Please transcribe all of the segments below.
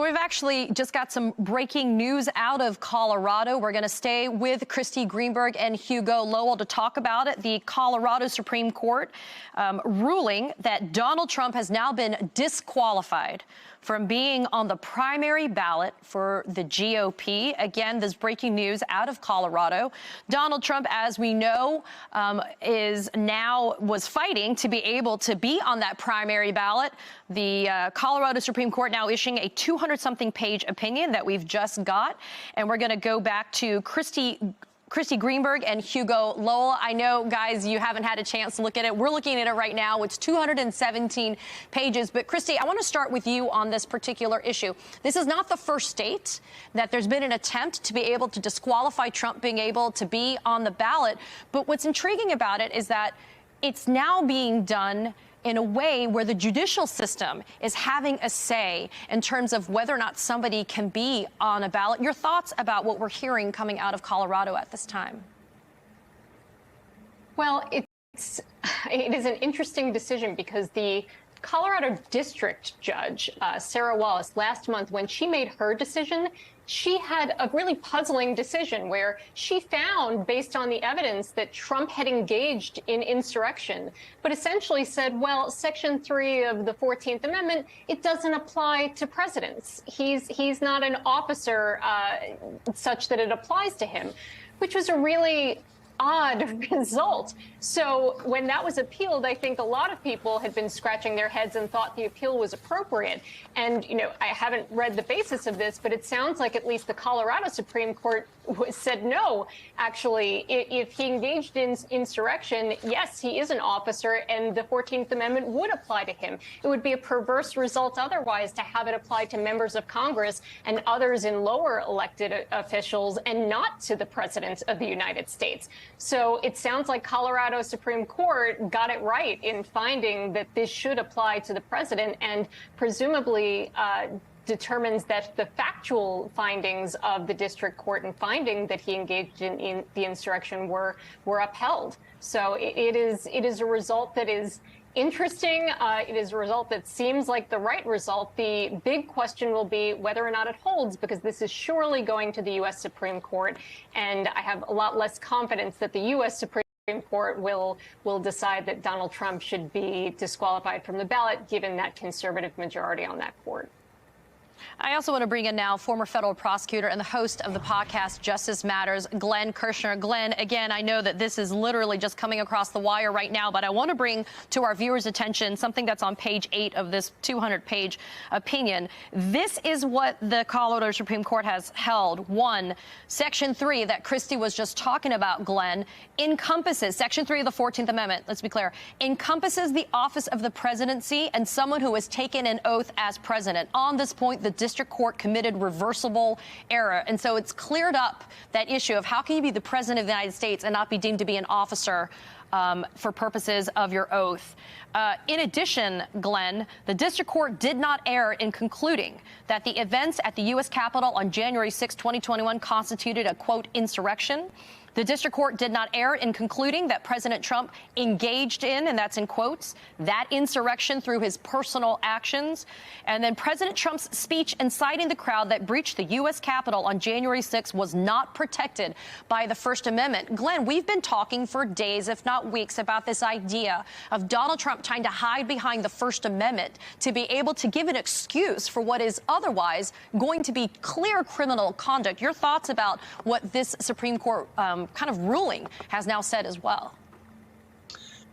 We've actually just got some breaking news out of Colorado. We're going to stay with Christy Greenberg and Hugo Lowell to talk about it. The Colorado Supreme Court ruling that Donald Trump has now been disqualified from being on the primary ballot for the GOP. Again, this breaking news out of Colorado. Donald Trump, as we know, was fighting to be able to be on that primary ballot. The Colorado Supreme Court now issuing a 200-something page opinion that we've just got. And we're going to go back to Christy Greenberg and Hugo Lowell. I know, guys, you haven't had a chance to look at it. We're looking at it right now. It's 217 pages. But, Christy, I want to start with you on this particular issue. This is not the first state that there's been an attempt to be able to disqualify Trump being able to be on the ballot. But what's intriguing about it is that it's now being done in a way where the judicial system is having a say in terms of whether or not somebody can be on a ballot. Your thoughts about what we're hearing coming out of Colorado at this time? Well, it is an interesting decision because the Colorado District Judge, Sarah Wallace, last month, when she made her decision, she had a really puzzling decision where she found, based on the evidence, that Trump had engaged in insurrection, but essentially said, well, Section 3 of the 14th Amendment, it doesn't apply to presidents. He's not an officer such that it applies to him, which was a really odd result. So when that was appealed, I think a lot of people had been scratching their heads and thought the appeal was appropriate. And, you know, I haven't read the basis of this, but it sounds like at least the Colorado Supreme Court said no. Actually, if he engaged in insurrection, yes, he is an officer, and the 14th Amendment would apply to him. It would be a perverse result otherwise to have it apply to members of Congress and others in lower elected officials and not to the President of the United States. So it sounds like Colorado Supreme Court got it right in finding that this should apply to the president and presumably determines that the factual findings of the district court in finding that he engaged in the insurrection were upheld. So it is a result that is interesting. It is a result that seems like the right result. The big question will be whether or not it holds, because this is surely going to the U.S. Supreme Court, and I have a lot less confidence that the U.S. Supreme Court will decide that Donald Trump should be disqualified from the ballot, given that conservative majority on that court. I also want to bring in now former federal prosecutor and the host of the podcast Justice Matters, Glenn Kirshner. Glenn, again, I know that this is literally just coming across the wire right now, but I want to bring to our viewers' attention something that's on page 8 of this 200-page opinion. This is what the Colorado Supreme Court has held. 1, Section 3 that Christy was just talking about, Glenn, encompasses, Section 3 of the 14th Amendment, let's be clear, encompasses the office of the presidency and someone who has taken an oath as president. On this point, the district court committed reversible error. And so it's cleared up that issue of how can you be the president of the United States and not be deemed to be an officer for purposes of your oath. In addition, Glenn, the district court did not err in concluding that the events at the U.S. Capitol on January 6, 2021 constituted a, quote, insurrection. The district court did not err in concluding that President Trump engaged in, and that's in quotes, that insurrection through his personal actions. And then President Trump's speech inciting the crowd that breached the U.S. Capitol on January 6 was not protected by the First Amendment. Glenn, we've been talking for days, if not weeks, about this idea of Donald Trump trying to hide behind the First Amendment to be able to give an excuse for what is otherwise going to be clear criminal conduct. Your thoughts about what this Supreme Court kind of ruling has now said as well?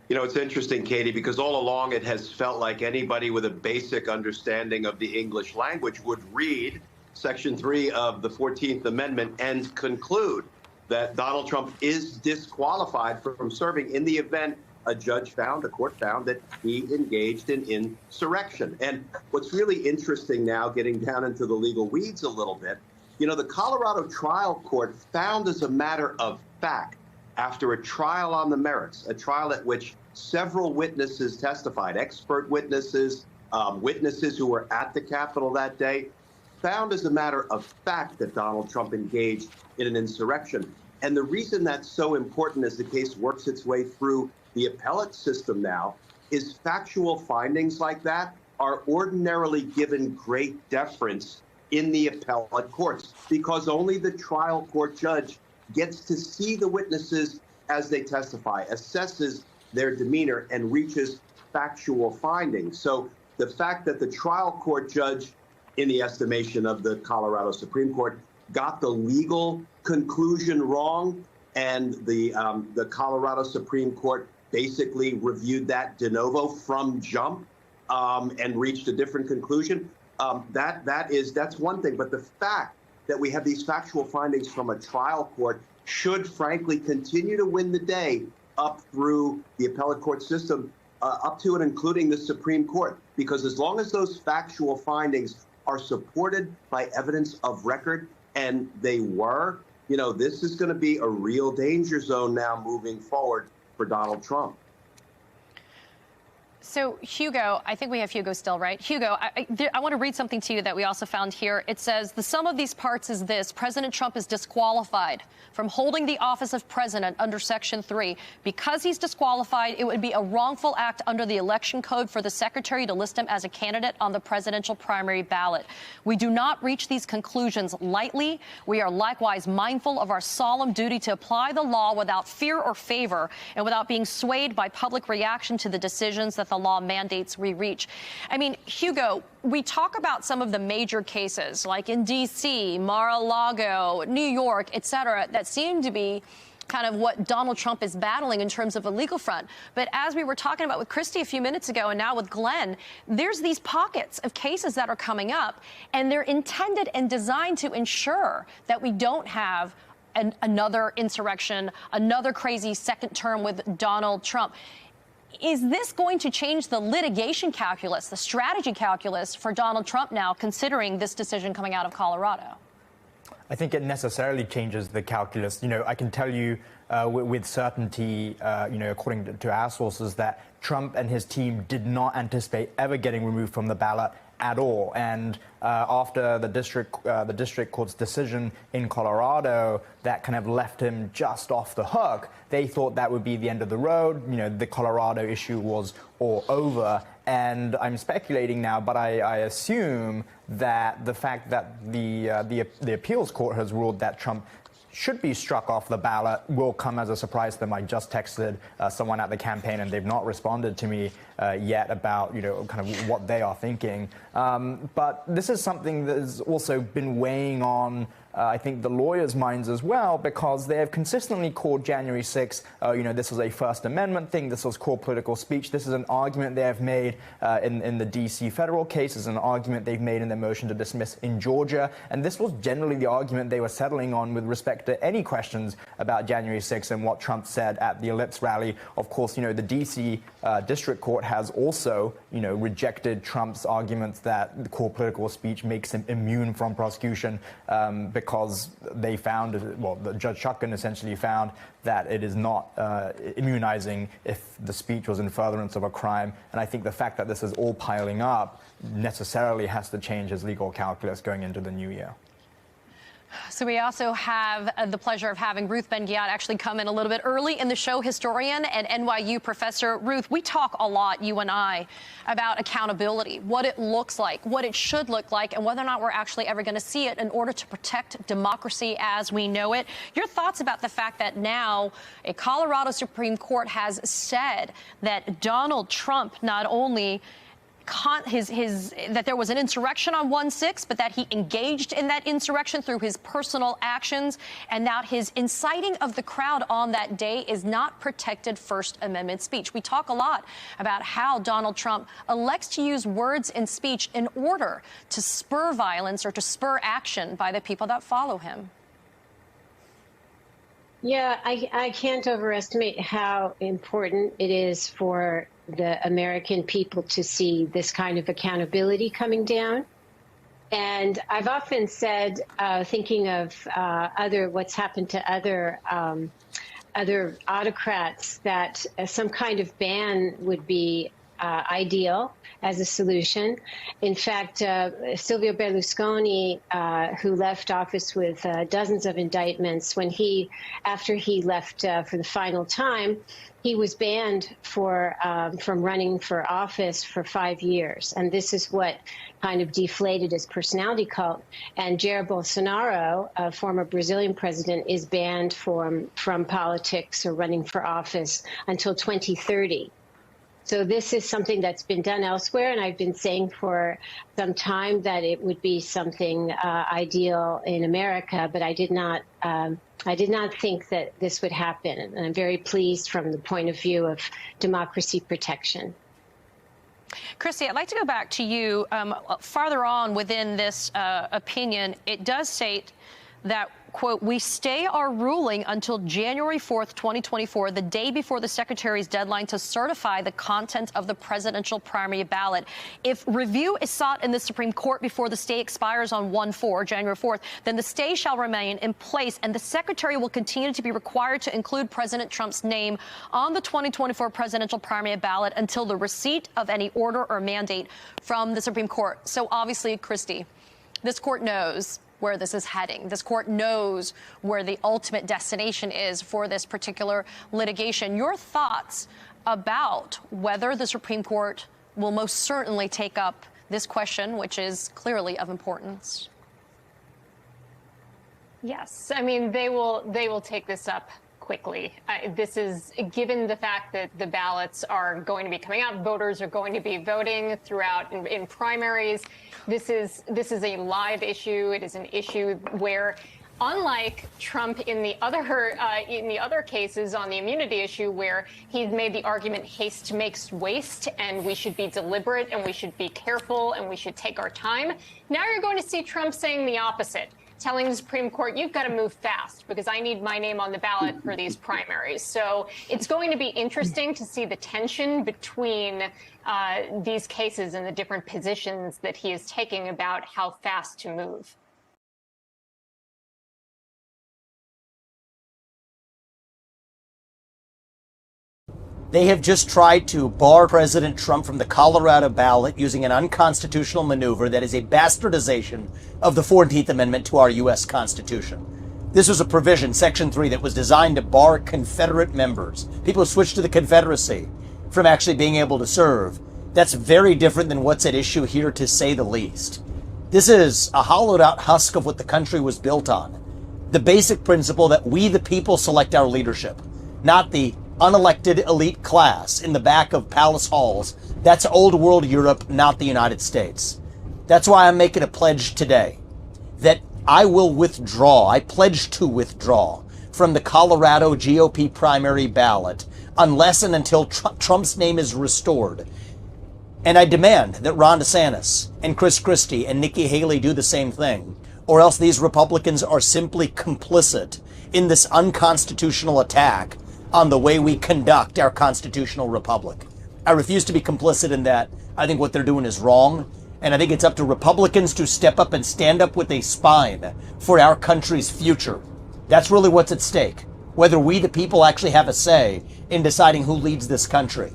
You know, it's interesting, Katie, because all along it has felt like anybody with a basic understanding of the English language would read Section 3 of the 14th Amendment and conclude that Donald Trump is disqualified from serving in the event a court found that he engaged in insurrection. And what's really interesting now, getting down into the legal weeds a little bit, you know, the Colorado trial court found as a matter of fact, after a trial on the merits, a trial at which several witnesses testified, expert witnesses, witnesses who were at the Capitol that day, found as a matter of fact that Donald Trump engaged in an insurrection. And the reason that's so important as the case works its way through the appellate system now is factual findings like that are ordinarily given great deference in the appellate courts, because only the trial court judge gets to see the witnesses as they testify, assesses their demeanor, and reaches factual findings. So the fact that the trial court judge, in the estimation of the Colorado Supreme Court, got the legal conclusion wrong, and the Colorado Supreme Court basically reviewed that de novo from jump and reached a different conclusion, that's one thing. But the fact that we have these factual findings from a trial court should, frankly, continue to win the day up through the appellate court system, up to and including the Supreme Court. Because as long as those factual findings are supported by evidence of record, and they were, this is going to be a real danger zone now moving forward for Donald Trump. So, Hugo, I think we have Hugo still, right? Hugo, I want to read something to you that we also found here. It says, the sum of these parts is this: President Trump is disqualified from holding the office of president under Section 3. Because he's disqualified, it would be a wrongful act under the election code for the secretary to list him as a candidate on the presidential primary ballot. We do not reach these conclusions lightly. We are likewise mindful of our solemn duty to apply the law without fear or favor and without being swayed by public reaction to the decisions that the law mandates we reach. I mean, Hugo, we talk about some of the major cases like in D.C., Mar-a-Lago, New York, et cetera, that seem to be kind of what Donald Trump is battling in terms of a legal front. But as we were talking about with Christy a few minutes ago and now with Glenn, there's these pockets of cases that are coming up, and they're intended and designed to ensure that we don't have another insurrection, another crazy second term with Donald Trump. Is this going to change the litigation calculus, the strategy calculus for Donald Trump now, considering this decision coming out of Colorado? I think it necessarily changes the calculus. I can tell you with certainty, according to our sources, that Trump and his team did not anticipate ever getting removed from the ballot at all. And after the district court's decision in Colorado that kind of left him just off the hook, they thought that would be the end of the road. The Colorado issue was all over. And I'm speculating now, but I assume that the fact that the appeals court has ruled that Trump should be struck off the ballot will come as a surprise to them. I just texted someone at the campaign, and they've not responded to me yet about kind of what they are thinking. But this is something that has also been weighing on I think the lawyers' minds as well, because they have consistently called January 6th, this was a First Amendment thing, this was core political speech. This is an argument they have made in the D.C. federal case, this is an argument they've made in their motion to dismiss in Georgia, and this was generally the argument they were settling on with respect to any questions about January 6th and what Trump said at the Ellipse rally. Of course, the D.C. District Court has also, rejected Trump's arguments that the core political speech makes him immune from prosecution because they found, Judge Chutkan essentially found that it is not immunizing if the speech was in furtherance of a crime. And I think the fact that this is all piling up necessarily has to change his legal calculus going into the new year. So we also have the pleasure of having Ruth Ben-Ghiat actually come in a little bit early in the show, historian and NYU professor. Ruth, we talk a lot, you and I, about accountability, what it looks like, what it should look like, and whether or not we're actually ever going to see it in order to protect democracy as we know it. Your thoughts about the fact that now a Colorado Supreme Court has said that Donald Trump not only that there was an insurrection on 1/6, but that he engaged in that insurrection through his personal actions, and that his inciting of the crowd on that day is not protected First Amendment speech. We talk a lot about how Donald Trump elects to use words and speech in order to spur violence or to spur action by the people that follow him. Yeah, I can't overestimate how important it is for the American people to see this kind of accountability coming down. And I've often said, thinking of what's happened to other autocrats, that some kind of ban would be ideal as a solution. In fact, Silvio Berlusconi, who left office with dozens of indictments, after he left for the final time, he was banned from running for office for 5 years. And this is what kind of deflated his personality cult. And Jair Bolsonaro, a former Brazilian president, is banned from politics or running for office until 2030. So this is something that's been done elsewhere, and I've been saying for some time that it would be something ideal in America, but I did not think that this would happen. And I'm very pleased from the point of view of democracy protection. Christy, I'd like to go back to you. Farther on within this opinion, it does state that, quote, we stay our ruling until January 4th, 2024, the day before the secretary's deadline to certify the content of the presidential primary ballot. If review is sought in the Supreme Court before the stay expires on January 4th, then the stay shall remain in place, and the secretary will continue to be required to include President Trump's name on the 2024 presidential primary ballot until the receipt of any order or mandate from the Supreme Court. So obviously, Christy, this court knows where this is heading. This court knows where the ultimate destination is for this particular litigation. Your thoughts about whether the Supreme Court will most certainly take up this question, which is clearly of importance? Yes, I mean, they will take this up quickly. This is given the fact that the ballots are going to be coming out, voters are going to be voting throughout in primaries. This is a live issue. It is an issue where, unlike Trump in the other cases on the immunity issue, where he's made the argument haste makes waste and we should be deliberate and we should be careful and we should take our time. Now you're going to see Trump saying the opposite, telling the Supreme Court, you've got to move fast because I need my name on the ballot for these primaries. So it's going to be interesting to see the tension between these cases and the different positions that he is taking about how fast to move. They have just tried to bar President Trump from the Colorado ballot using an unconstitutional maneuver that is a bastardization of the 14th Amendment to our U.S. Constitution. This was a provision, Section 3, that was designed to bar Confederate members, people who switched to the Confederacy, from actually being able to serve. That's very different than what's at issue here, to say the least. This is a hollowed out husk of what the country was built on. The basic principle that we, the people, select our leadership, not the unelected elite class in the back of palace halls. That's old world Europe, not the United States. That's why I'm making a pledge today that I will withdraw, I pledge to withdraw from the Colorado GOP primary ballot unless and until Trump's name is restored. And I demand that Ron DeSantis and Chris Christie and Nikki Haley do the same thing, or else these Republicans are simply complicit in this unconstitutional attack on the way we conduct our constitutional republic. I refuse to be complicit in that. I think what they're doing is wrong, and I think it's up to Republicans to step up and stand up with a spine for our country's future. That's really what's at stake, whether we, the people, actually have a say in deciding who leads this country.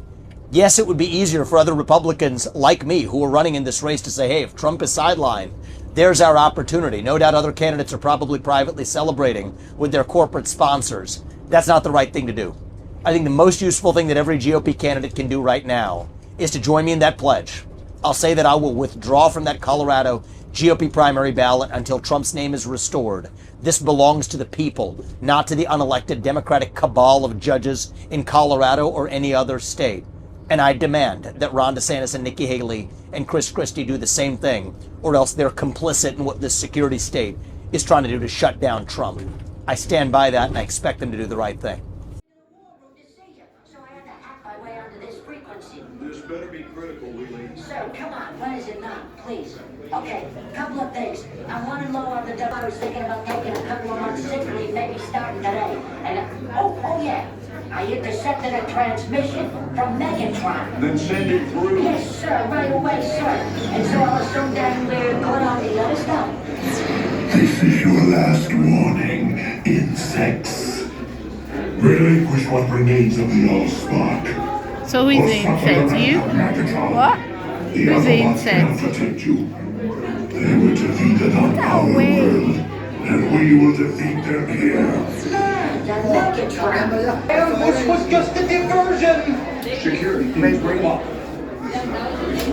Yes, it would be easier for other Republicans like me who are running in this race to say, hey, if Trump is sidelined, there's our opportunity. No doubt other candidates are probably privately celebrating with their corporate sponsors. That's not the right thing to do. I think the most useful thing that every GOP candidate can do right now is to join me in that pledge. I'll say that I will withdraw from that Colorado GOP primary ballot until Trump's name is restored. This belongs to the people, not to the unelected Democratic cabal of judges in Colorado or any other state. And I demand that Ron DeSantis and Nikki Haley and Chris Christie do the same thing, or else they're complicit in what this security state is trying to do to shut down Trump. I stand by that, and I expect them to do the right thing. So I had to hack my way onto this frequency. This better be critical, Wheeling. Sir, come on, when is it not? Please. Okay, couple of things. I'm running low on the dough. I was thinking about taking a couple of months sick leave, maybe starting today. And oh yeah, I intercepted a transmission from Megatron. Then send it through. Yes, sir, right away, sir. And so I'll assume that we're good on the other stuff. This is your last warning, insects. Relinquish what remains of the Allspark. So who's the insect? You? What? Who's the insect? Protect you. They were defeated on our world, and we will defeat them here. This was just a diversion! Security, please bring up.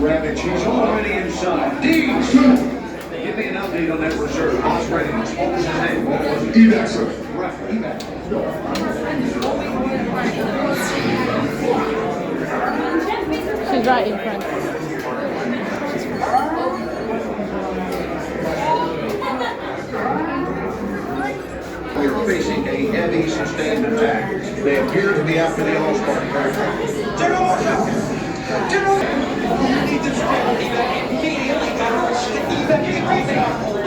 Rabbit, she's already inside. Deeds! Give me an update on that reserve. What's readiness? What was his name? Evac, sir. Right, evac. She's right in front. We are facing a heavy, sustained attack. They appear to be after the All-Star aircraft. General! General! We need to evacuate immediately. Evacuate!